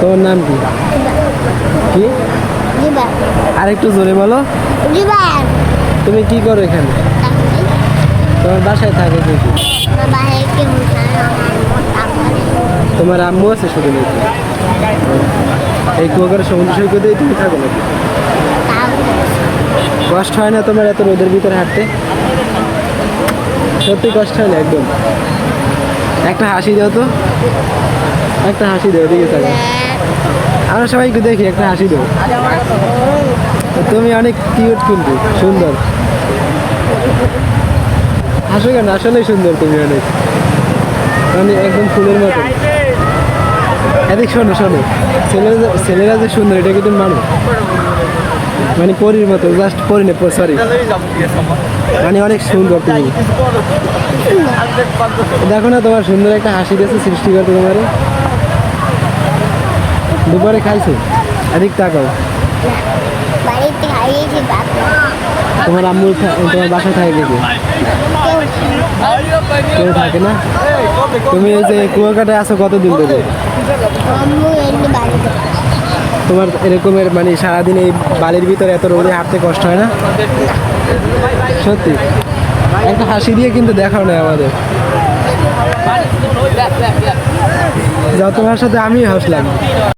তোমার নাম কি? কি? আরেকটু জোরে বলো। তুমি কি করো এখানে? তোমার বাসায় থাকে কে কি? তোমার আম্মু আছে শুধু নাকি? এই কুয়াকাটা সমুদ্র সৈকতেই তুমি থাকো নাকি? কষ্ট হয় না তোমার এত রোদের ভিতরে হাঁটতে? সত্যি কষ্ট হয় না একদম? একটা হাসি দাও তো, একটা হাসি দাও, দিকে থাকো। আমরা সবাইকে দেখি, একটা হাসি দাও। তুমি অনেক কিউট কিন্তু সুন্দর। হাসো কেন? আসলেই সুন্দর তুমি অনেক, মানে একদম ফুলের মতো। এদিক শোনো শোনো, ছেলেরা যে সুন্দর এটা কি তুমি মানো? মানে পরীর মতো, জাস্ট পরি না, সরি, মানে অনেক সুন্দর তুমি। দেখো না তোমার সুন্দর একটা হাসি দিয়েছে সৃষ্টিকর্তা তোমার। দুপুরে খাইছো? এদিক তাকাও। তোমার আম্মু তোমার বাসা থাকে কে? কেউ থাকে না? তুমি এই যে কুয়াকাটায় আছো কতদিন ধরে? তোমার এরকমের মানে সারাদিন এই বালির ভিতরে এত রোদে হাঁটতে কষ্ট হয় না? সত্যি একটা হাসি দিয়ে কিন্তু দেখাও না আমাদের। যা তোমার সাথে আমি হাসলাম।